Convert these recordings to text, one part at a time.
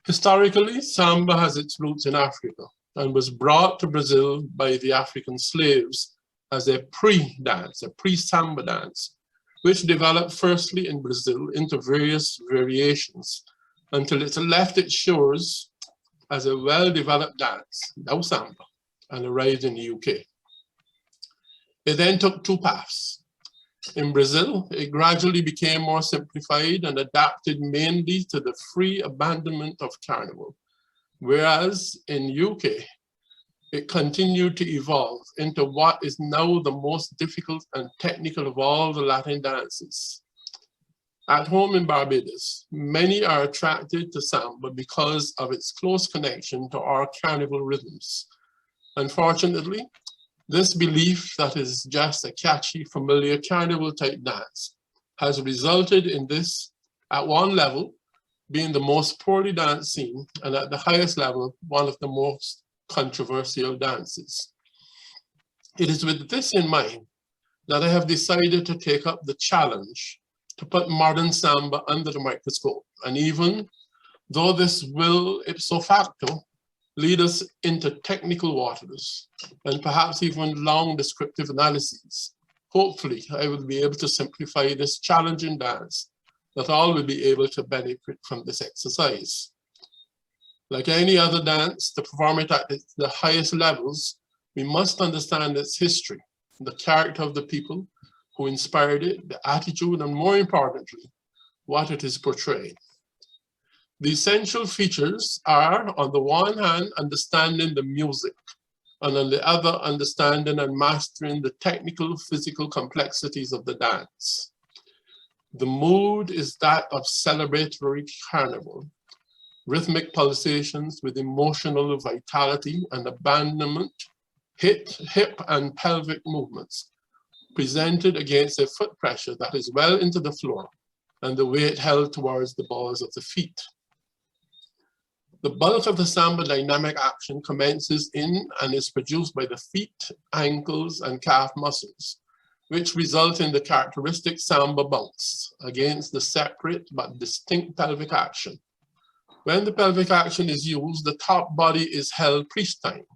Historically, samba has its roots in Africa and was brought to Brazil by the African slaves as a pre-dance, a pre-samba dance, which developed firstly in Brazil into various variations until it left its shores as a well-developed dance, now samba, and arrived in the UK. It then took two paths. In Brazil, it gradually became more simplified and adapted mainly to the free abandonment of carnival, whereas in UK, it continued to evolve into what is now the most difficult and technical of all the Latin dances. At home in Barbados, many are attracted to samba because of its close connection to our carnival rhythms. Unfortunately, this belief that is just a catchy, familiar carnival type dance has resulted in this, at one level, being the most poorly danced scene, and at the highest level, one of the most controversial dances. It is with this in mind that I have decided to take up the challenge to put modern samba under the microscope. And even though this will ipso facto lead us into technical waters and perhaps even long descriptive analyses, hopefully I will be able to simplify this challenging dance that all will be able to benefit from this exercise. Like any other dance, to perform it at the highest levels, we must understand its history, the character of the people who inspired it, the attitude, and more importantly, what it is portraying. The essential features are, on the one hand, understanding the music, and on the other, understanding and mastering the technical, physical complexities of the dance. The mood is that of celebratory carnival, rhythmic pulsations with emotional vitality and abandonment, hip and pelvic movements, presented against a foot pressure that is well into the floor and the weight held towards the balls of the feet. The bulk of the samba dynamic action commences in and is produced by the feet, ankles, and calf muscles, which result in the characteristic samba bounce against the separate but distinct pelvic action. When the pelvic action is used, the top body is held pre-time,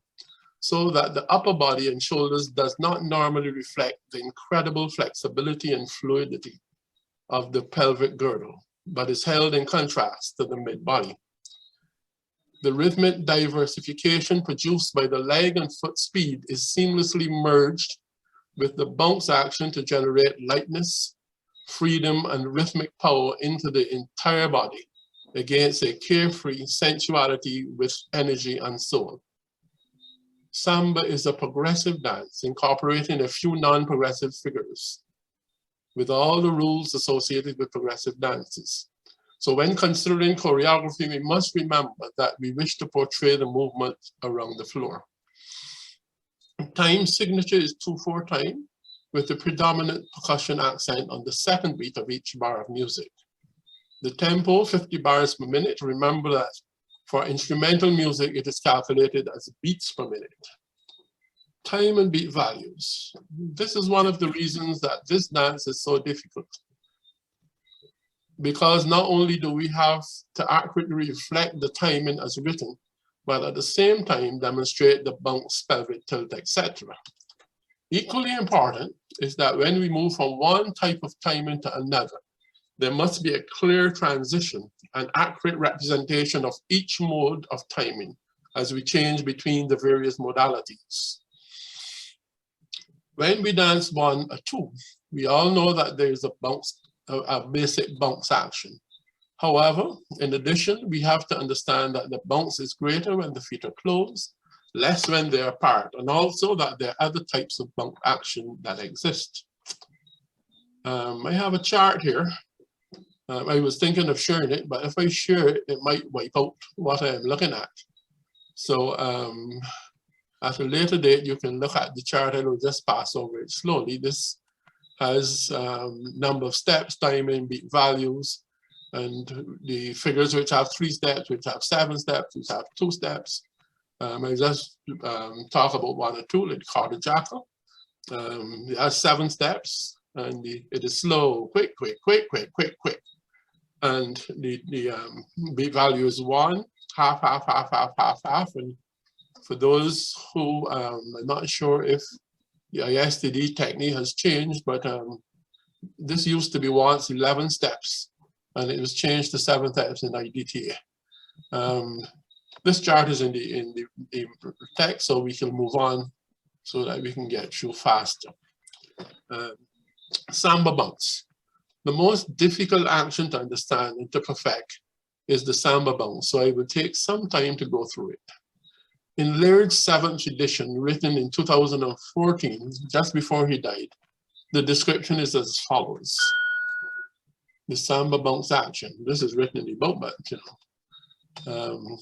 so that the upper body and shoulders does not normally reflect the incredible flexibility and fluidity of the pelvic girdle, but is held in contrast to the mid-body. The rhythmic diversification produced by the leg and foot speed is seamlessly merged with the bounce action to generate lightness, freedom, and rhythmic power into the entire body against a carefree sensuality with energy and soul. Samba is a progressive dance incorporating a few non-progressive figures with all the rules associated with progressive dances. So when considering choreography, we must remember that we wish to portray the movement around the floor. Time signature is 2/4 time with the predominant percussion accent on the second beat of each bar of music. The tempo, 50 bars per minute. Remember that for instrumental music, it is calculated as beats per minute. Time and beat values. This is one of the reasons that this dance is so difficult, because not only do we have to accurately reflect the timing as written, but at the same time demonstrate the bounce, pelvic tilt, etc. Equally important is that when we move from one type of timing to another, there must be a clear transition and accurate representation of each mode of timing as we change between the various modalities. When we dance 1 or 2, we all know that there is a bounce, a basic bounce action. However, in addition, we have to understand that the bounce is greater when the feet are closed, less when they're apart, and also that there are other types of bounce action that exist. I have a chart here. I was thinking of sharing it, but if I share it, it might wipe out what I'm looking at. So at a later date, you can look at the chart. I will just pass over it slowly. This has number of steps, timing, beat values, and the figures which have 3 steps, which have 7 steps, which have 2 steps. I just talk about 1 or 2, like Carter Jackal. It has 7 steps, and it is slow, quick, quick, quick, quick, quick, quick. And the beat value is 1, half, half, half, half, half, half. And for those who are not sure if the ISTD technique has changed, but this used to be once 11 steps, and it was changed to 7 steps in IDTA. This chart is in the text, so we can move on so that we can get through faster. Samba bounce. The most difficult action to understand and to perfect is the samba bounce, so I will take some time to go through it. In Laird's 7th edition, written in 2014, just before he died, the description is as follows. The samba bounce action. This is written in the book, but you know.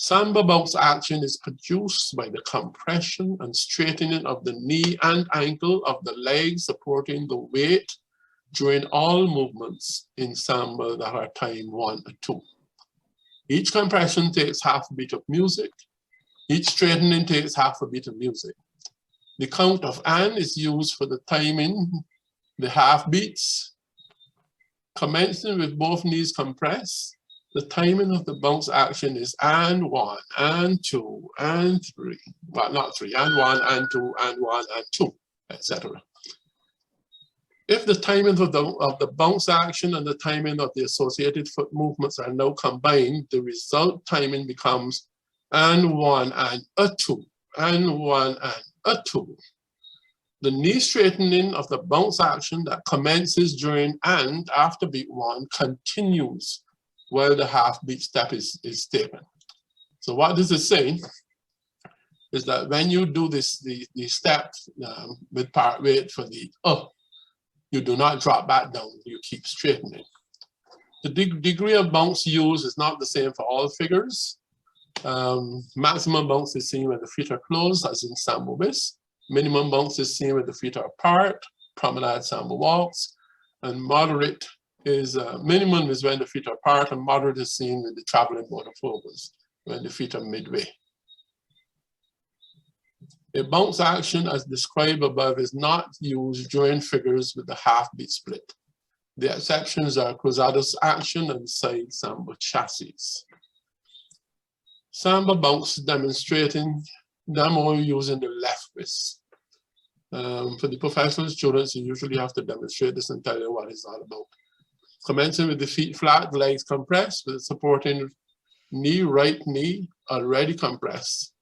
Samba bounce action is produced by the compression and straightening of the knee and ankle of the leg, supporting the weight during all movements in samba that are time 1 and 2. Each compression takes half a beat of music. Each straightening takes half a beat of music. The count of "and" is used for the timing, the half beats. Commencing with both knees compressed, the timing of the bounce action is "and 1, and 2, and 3." Well, not 3, and 1, and 2, and 1, and 2, etc. If the timing of the bounce action and the timing of the associated foot movements are now combined, the result timing becomes "and 1, and a 2, and 1, and a 2. The knee straightening of the bounce action that commences during and after beat 1 continues while the half beat step is taken. So what this is saying is that when you do this, the step with part weight for the you do not drop back down, you keep straightening. The degree of bounce used is not the same for all figures. Maximum bounce is seen when the feet are closed, as in Samba whist. Minimum bounce is seen when the feet are apart, promenade Samba walks. And moderate is, minimum is when the feet are apart, and moderate is seen with the traveling motor focus, when the feet are midway. A bounce action as described above is not used during figures with the half beat split. The exceptions are cruzados action and side Samba chassis. Samba bounce demonstrating demo using the left wrist. For the professional students, you usually have to demonstrate this and tell you what it's all about. Commencing with the feet flat, the legs compressed, with the supporting knee, right knee already compressed.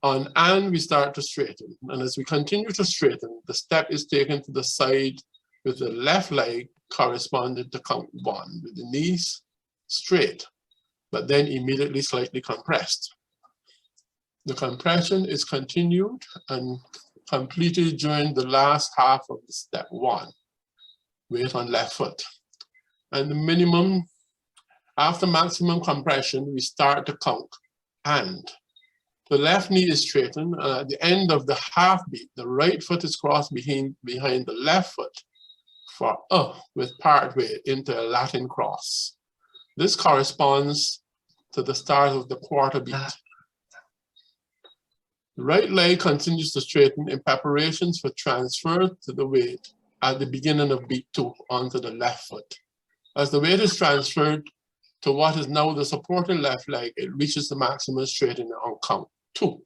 On "and" we start to straighten. And as we continue to straighten, the step is taken to the side with the left leg corresponding to count 1, with the knees straight, but then immediately slightly compressed. The compression is continued and completed during the last half of the step 1. Weight on left foot. And the minimum, after maximum compression, we start to count "and." The left knee is straightened, and at the end of the half beat, the right foot is crossed behind the left foot for with part weight into a Latin cross. This corresponds to the start of the quarter beat. The right leg continues to straighten in preparations for transfer to the weight at the beginning of beat 2 onto the left foot. As the weight is transferred to what is now the supporting left leg, it reaches the maximum straightening on count 2,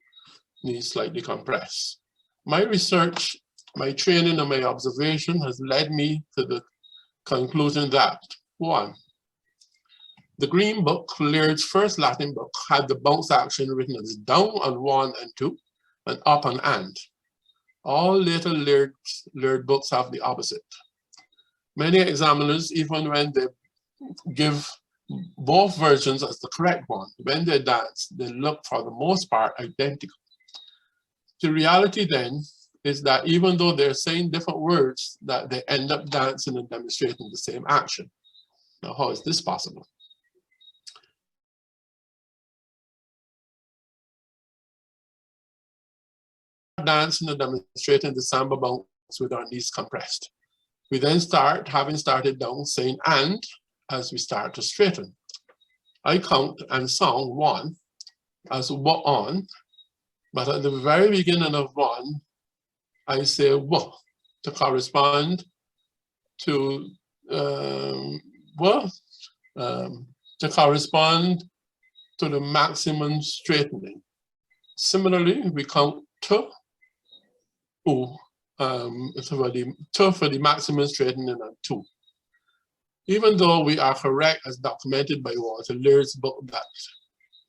knees slightly compressed. My research, my training, and my observation has led me to the conclusion that 1, the Green Book, Laird's first Latin book, had the bounce action written as down on 1 and 2, and up on "and." All later Laird books have the opposite. Many examiners, even when they give both versions as the correct one, when they dance, they look for the most part identical. The reality then is that even though they're saying different words, that they end up dancing and demonstrating the same action. Now, how is this possible? Dancing and demonstrating the Samba bounce with our knees compressed. We then start, having started down, saying "and" as we start to straighten. I count and song 1 as "wa on," but at the very beginning of 1, I say "wa" to correspond to to correspond to the maximum straightening. Similarly, we count two, for the maximum straightening and two. Even though we are correct as documented by Waterloo's book that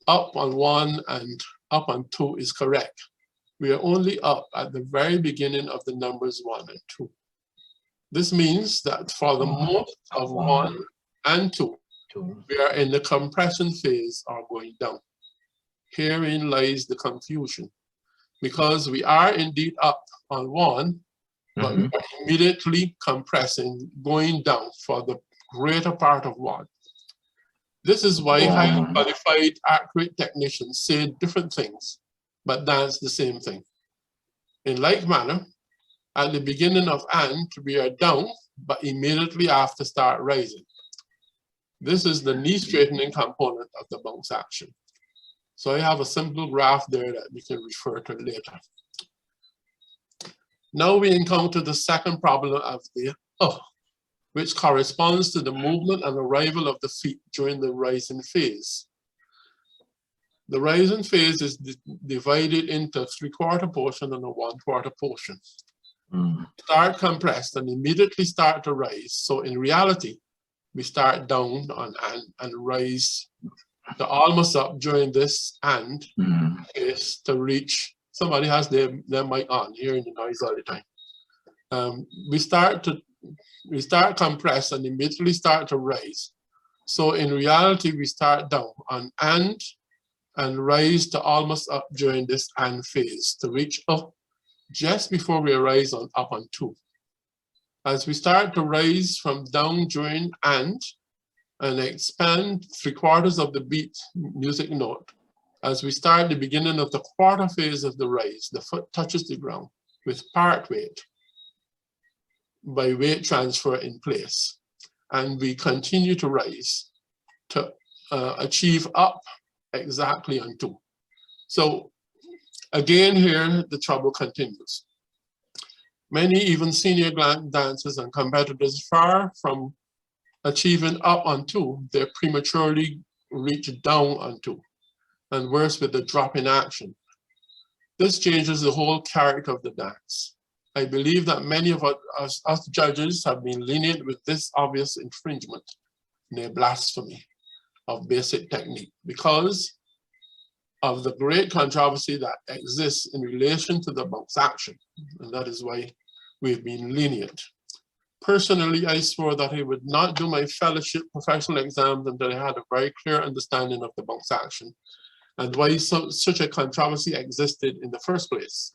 up on 1 and up on 2 is correct, we are only up at the very beginning of the numbers 1 and 2. This means that for the most of 1 and 2, we are in the compression phase or going down. Herein lies the confusion, because we are indeed up on 1, but we are immediately compressing, going down for the greater part of 1. This is why highly qualified, accurate technicians say different things, but dance the same thing. In like manner, at the beginning of and, we are down, but immediately after start rising. This is the knee straightening component of the bounce action. So I have a simple graph there that we can refer to later. Now we encounter the second problem of the which corresponds to the movement and arrival of the feet during the rising phase. The rising phase is divided into a 3/4 portion and a 1/4 portion. Start compressed and immediately start to rise. So in reality, we start down on and rise to almost up during this and phase to reach. Somebody has their mic on, hearing the noise all the time. We start compressed and immediately start to rise. So in reality, we start down on and rise to almost up during this and phase to reach up just before we rise on up on 2. As we start to rise from down during and expand 3/4 of the beat music note, as we start the beginning of the quarter phase of the rise, the foot touches the ground with part weight by weight transfer in place. And we continue to rise to achieve up exactly on 2. So again here, the trouble continues. Many even senior dancers and competitors far from achieving up on 2, they prematurely reach down on 2, and worse with the drop in action. This changes the whole character of the dance. I believe that many of us judges have been lenient with this obvious infringement, near blasphemy of basic technique, because of the great controversy that exists in relation to the bounce action, and that is why we've been lenient. Personally, I swore that I would not do my fellowship professional exams until I had a very clear understanding of the bounce action and why such a controversy existed in the first place.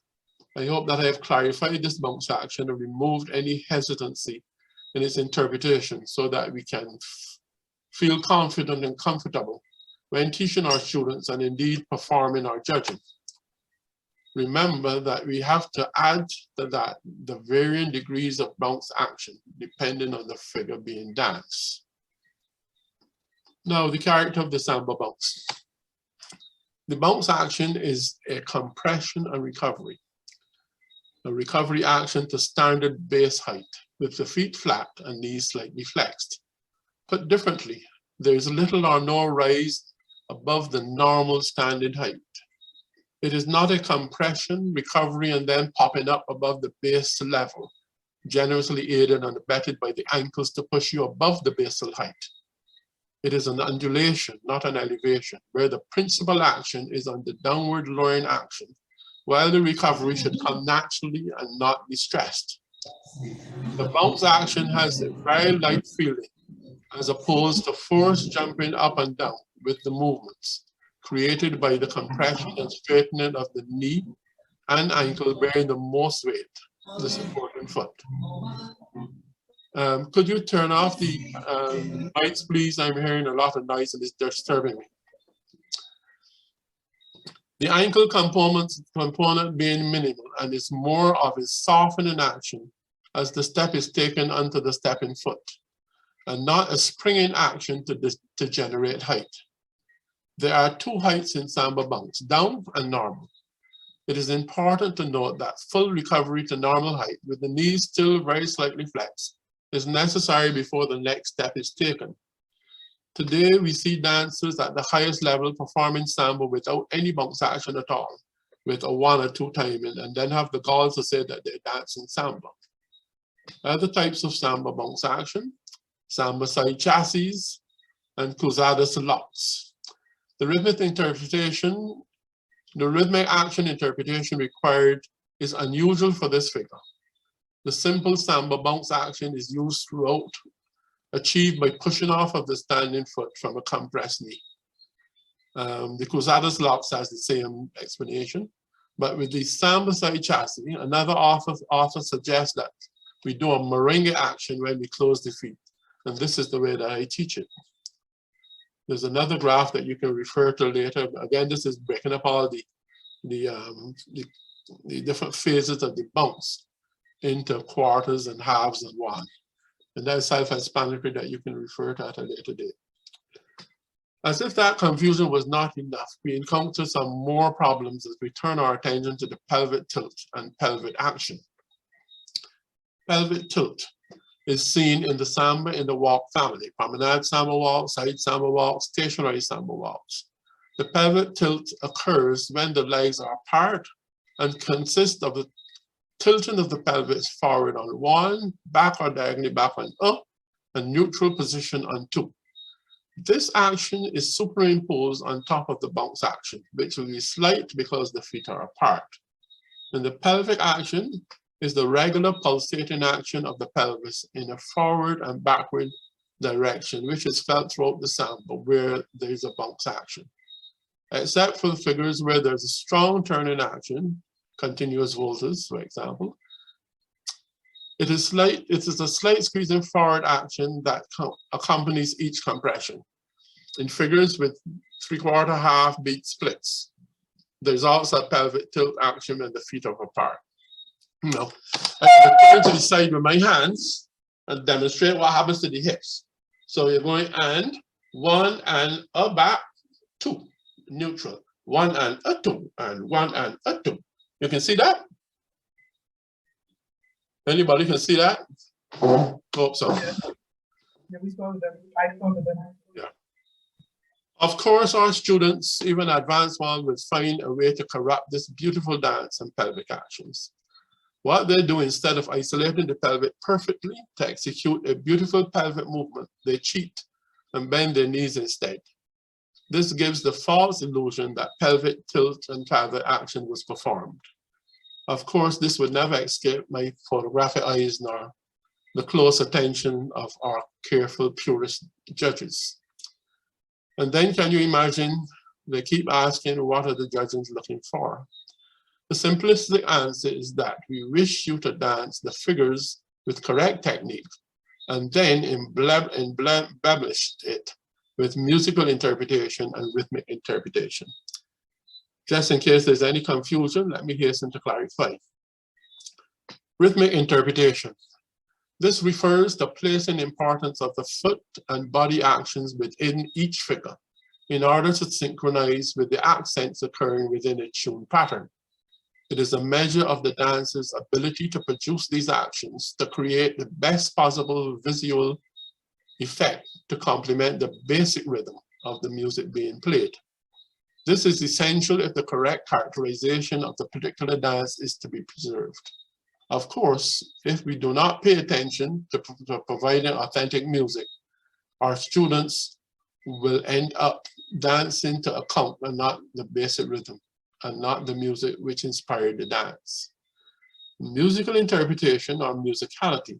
I hope that I have clarified this bounce action and removed any hesitancy in its interpretation so that we can feel confident and comfortable when teaching our students and indeed performing our judging. Remember that we have to add to that the varying degrees of bounce action depending on the figure being danced. Now, the character of the samba bounce. The bounce action is a compression and recovery. A recovery action to standard base height with the feet flat and knees slightly flexed. Put differently, there is little or no rise above the normal standard height. It is not a compression, recovery, and then popping up above the base level, generously aided and abetted by the ankles to push you above the basal height. It is an undulation, not an elevation, where the principal action is on the downward lowering action, while the recovery should come naturally and not be stressed. The bounce action has a very light feeling, as opposed to forced jumping up and down with the movements created by the compression and straightening of the knee and ankle bearing the most weight, the supporting foot. Could you turn off the lights, please? I'm hearing a lot of noise and it's disturbing me. The ankle component being minimal and is more of a softening action as the step is taken onto the stepping foot, and not a springing action to generate height. There are two heights in samba bounce, down and normal. It is important to note that full recovery to normal height with the knees still very slightly flexed is necessary before the next step is taken. Today, we see dancers at the highest level performing samba without any bounce action at all, with a 1 or 2 timing, and then have the gall to say that they're dancing samba. Other types of samba bounce action, samba side chassis, and cruzadas locks. The rhythmic action interpretation required is unusual for this figure. The simple samba bounce action is used throughout, achieved by pushing off of the standing foot from a compressed knee. The cruzadas locks has the same explanation, but with the samba side chassis, another author suggests that we do a merengue action when we close the feet, and this is the way that I teach it. There's another graph that you can refer to later. Again, this is breaking up all the different phases of the bounce into quarters and halves and 1. And that's self-explanatory that you can refer to at a later date. As if that confusion was not enough, we encounter some more problems as we turn our attention to the pelvic tilt and pelvic action. Pelvic tilt is seen in the samba in the walk family: promenade samba walk, side samba walk, stationary samba walks. The pelvic tilt occurs when the legs are apart and consists of the tilting of the pelvis forward on 1, back or diagonally back on up, and neutral position on 2. This action is superimposed on top of the bounce action, which will be slight because the feet are apart. And the pelvic action is the regular pulsating action of the pelvis in a forward and backward direction, which is felt throughout the samba where there is a bounce action. Except for the figures where there's a strong turning action, continuous voltas, for example, it is a slight squeezing forward action that accompanies each compression. In figures with 3/4 half beat splits, there's also a pelvic tilt action when the feet are apart. Now, I turn to the side with my hands and demonstrate what happens to the hips. So you're going and 1 and a back, 2, neutral, 1 and a 2, and 1 and a 2. You can see that? Anybody can see that? Hope so. Yeah, we saw that. I saw that. Yeah. Of course, our students, even advanced ones, will find a way to corrupt this beautiful dance and pelvic actions. What they do, instead of isolating the pelvic perfectly to execute a beautiful pelvic movement, they cheat and bend their knees instead. This gives the false illusion that pelvic tilt and pelvic action was performed. Of course, this would never escape my photographic eyes nor the close attention of our careful purist judges. And then can you imagine, they keep asking, what are the judges looking for? The simplistic answer is that we wish you to dance the figures with correct technique and then embellish it with musical interpretation and rhythmic interpretation. Just in case there's any confusion, let me hasten to clarify. Rhythmic interpretation. This refers to placing importance of the foot and body actions within each figure in order to synchronize with the accents occurring within a tune pattern. It is a measure of the dancer's ability to produce these actions to create the best possible visual effect to complement the basic rhythm of the music being played. This is essential if the correct characterization of the particular dance is to be preserved. Of course, if we do not pay attention to providing authentic music, our students will end up dancing to account and not the basic rhythm, and not the music which inspired the dance. Musical interpretation or musicality.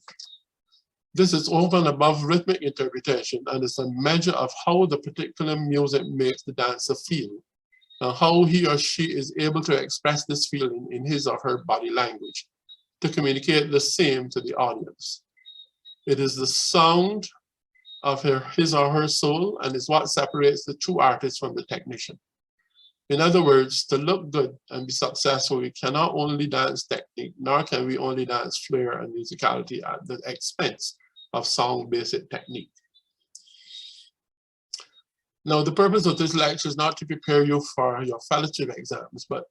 This is over and above rhythmic interpretation and is a measure of how the particular music makes the dancer feel and how he or she is able to express this feeling in his or her body language to communicate the same to the audience. It is the sound of his or her soul and is what separates the true artist from the technician. In other words, to look good and be successful, we cannot only dance technique, nor can we only dance flair and musicality at the expense of song basic technique. Now, the purpose of this lecture is not to prepare you for your fellowship exams, but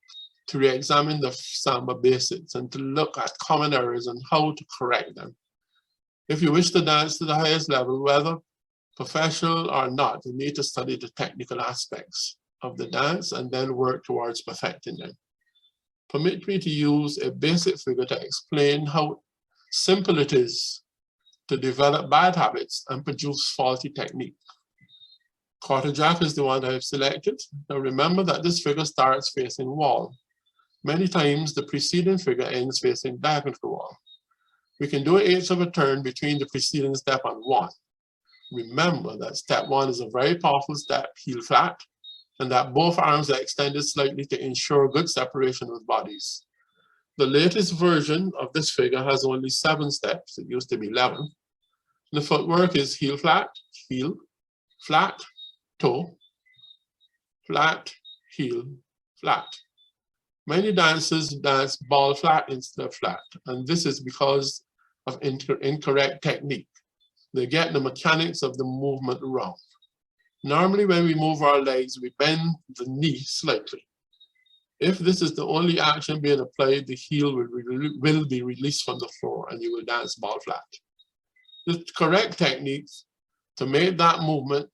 to re-examine the samba basics and to look at common errors and how to correct them. If you wish to dance to the highest level, whether Professional or not, you need to study the technical aspects of the dance and then work towards perfecting them. Permit me to use a basic figure to explain how simple it is to develop bad habits and produce faulty technique. Quarter jack is the one I've selected. Now remember that this figure starts facing wall. Many times the preceding figure ends facing diagonal to the wall. We can do an eighth of a turn between the preceding step and one. Remember that step one is a very powerful step, heel flat, and that both arms are extended slightly to ensure good separation with bodies. The latest version of this figure has only 7 steps. It used to be 11. The footwork is heel, flat, toe, flat, heel, flat. Many dancers dance ball flat instead of flat, and this is because of incorrect technique. They get the mechanics of the movement wrong. Normally when we move our legs, we bend the knee slightly. If this is the only action being applied, the heel will be released from the floor and you will dance ball flat. The correct technique to make that movement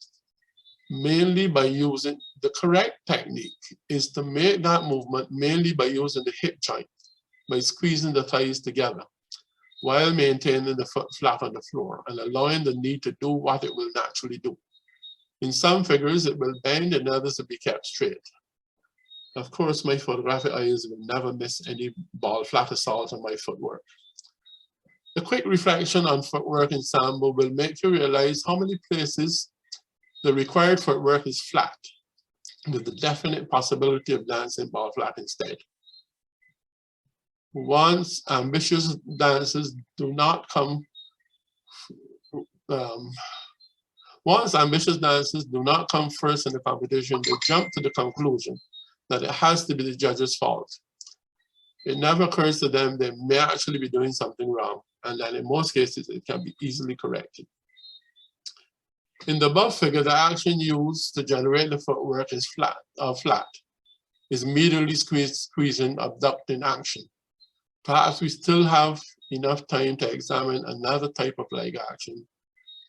mainly by using the correct technique is to make that movement mainly by using the hip joint, by squeezing the thighs together while maintaining the foot flat on the floor and allowing the knee to do what it will naturally do. In some figures, it will bend and others will be kept straight. Of course, my photographic eyes will never miss any ball flat assault on my footwork. A quick reflection on footwork in Samba will make you realize how many places the required footwork is flat, with the definite possibility of dancing ball flat instead. Once ambitious dancers do not come first in the competition, they jump to the conclusion that it has to be the judge's fault. It never occurs to them they may actually be doing something wrong, and that in most cases it can be easily corrected. In the above figure, the action used to generate the footwork is flat, is medially squeezing, abducting action. Perhaps we still have enough time to examine another type of leg action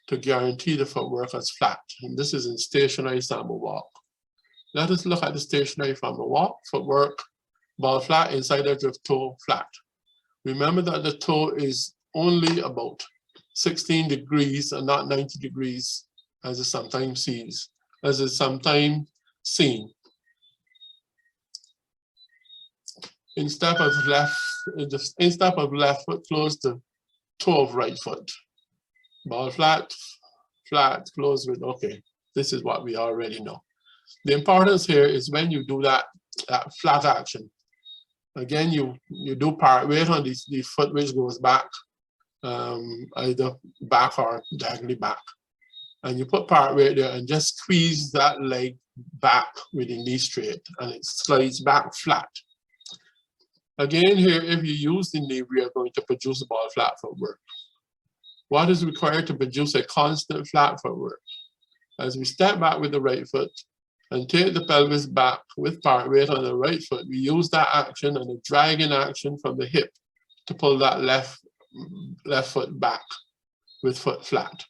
to guarantee the footwork as flat, and this is in stationary Samba walk. Let us look at the stationary Samba walk, footwork, ball flat, inside edge of toe flat. Remember that the toe is only about 16 degrees and not 90 degrees as is sometimes seen. In step of left foot, close the toe of right foot. Ball flat, flat, close with, okay, this is what we already know. The importance here is when you do that flat action, again, you do part weight on the foot which goes back, either back or diagonally back. And you put part weight there and just squeeze that leg back with the knee straight and it slides back flat. Again here, if you use the knee, we are going to produce a ball flat footwork. What is required to produce a constant flat footwork? As we step back with the right foot and take the pelvis back with part weight on the right foot, we use that action and a dragging action from the hip to pull that left foot back with foot flat.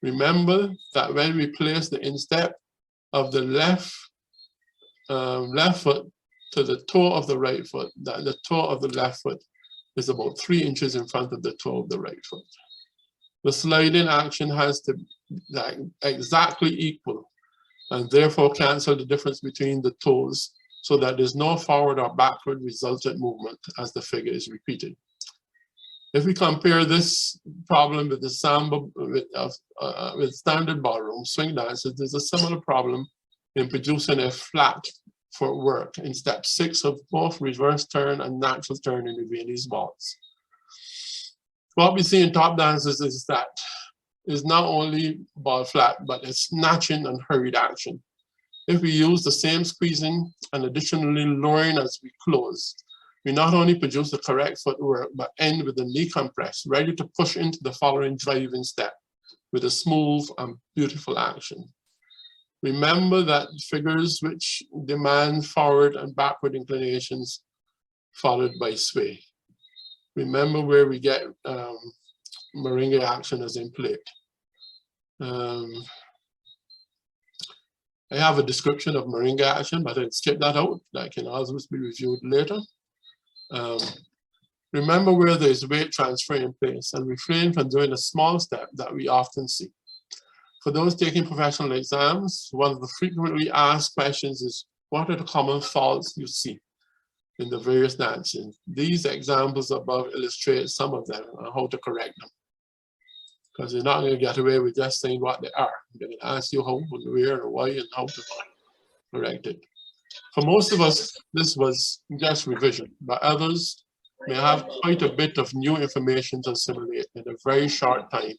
Remember that when we place the instep of the left foot to the toe of the right foot, that the toe of the left foot is about 3 inches in front of the toe of the right foot. The sliding action has to be exactly equal and therefore cancel the difference between the toes so that there's no forward or backward resultant movement as the figure is repeated. If we compare this problem with the Samba, with standard ballroom swing dances, there's a similar problem in producing a flat footwork in step 6 of both reverse turn and natural turn in the Viennese waltz. What we see in top dances is that is not only ball flat, but it's snatching and hurried action. If we use the same squeezing and additionally lowering as we close, we not only produce the correct footwork, but end with the knee compressed, ready to push into the following driving step with a smooth and beautiful action. Remember that figures which demand forward and backward inclinations followed by sway. Remember where we get merengue action as in plate. I have a description of moringa action, but I skip that out. That can also be reviewed later. Remember where there is weight transfer in place and refrain from doing a small step that we often see. For those taking professional exams, one of the frequently asked questions is, what are the common faults you see in the various dances? These examples above illustrate some of them and how to correct them. Because you're not going to get away with just saying what they are. They're going to ask you how, and where, and why, and how to correct it. For most of us, this was just revision, but others may have quite a bit of new information to assimilate in a very short time.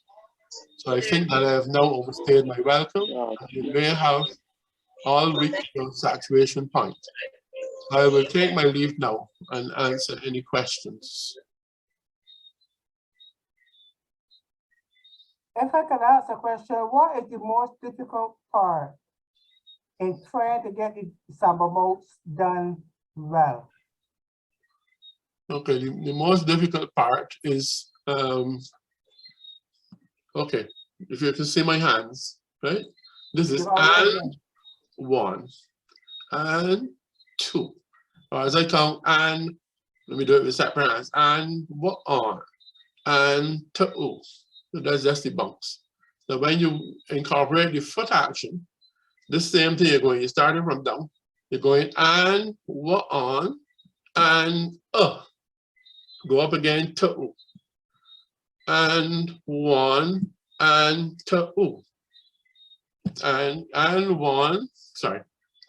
So I think that I have now overstayed my welcome, and you may have all reached your saturation point. I will take my leave now and answer any questions. If I could ask a question, what is the most difficult part in trying to get the Samba boats done well? Okay, the most difficult part is, okay, if you can see my hands, right? This is and 1, and 2. Or as I count, and, let me do it with separate hands, and 1, and 2. So that's just the bounce. So when you incorporate the foot action, the same thing you're going, you're starting from down, you're going and 1, and go up again, 2, and 1, and 2, and 1, sorry,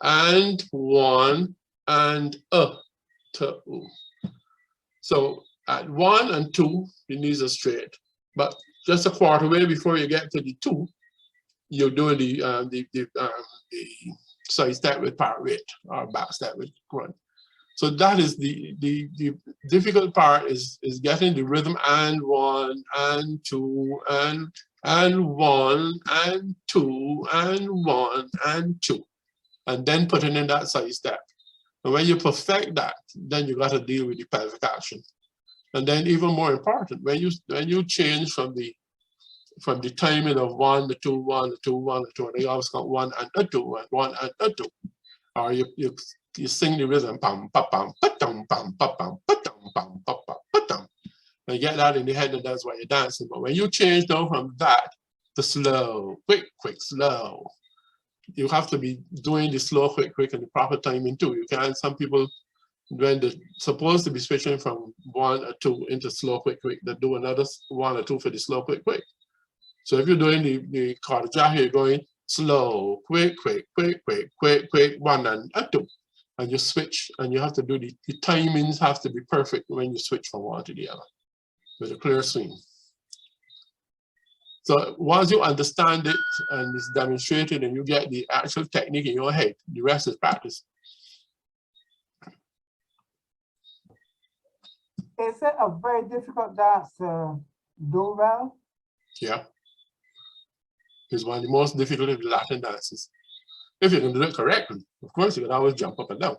and 1, and 2. So at 1 and 2, your knees are straight, but just a quarter way before you get to the 2, you're doing the side step with part weight or back step with grunt. So that is the difficult part is getting the rhythm and 1 and 2 and 1 and 2 and 1 and 2, and then putting in that side step. And when you perfect that, then you got to deal with the pelvic action. And then even more important, when you change from the timing of 1 to 2, 1 to 2, 1 to 2, and you always got 1 and 2 and 1 and 2, or you sing the rhythm, pam pa pam pa pam pa pam pa pam pa pam. And you get that in the head, and that's why you're dancing. But when you change now from that to slow, quick, quick, slow, you have to be doing the slow, quick, quick, and the proper timing too. You can't. Some people, when they're supposed to be switching from 1 or 2 into slow, quick, quick, they do another 1 or 2 for the slow, quick, quick. So if you're doing the cardiac, you're going slow, quick, quick, quick, quick, quick, quick, 1 and 2. And you switch, and you have to do the timings have to be perfect when you switch from one to the other with a clear swing. So once you understand it and it's demonstrated and you get the actual technique in your head, the rest is practice. Is it a very difficult dance to do well? Yeah. It's one of the most difficult of the Latin dances. If you can do it correctly, of course, you can always jump up and down.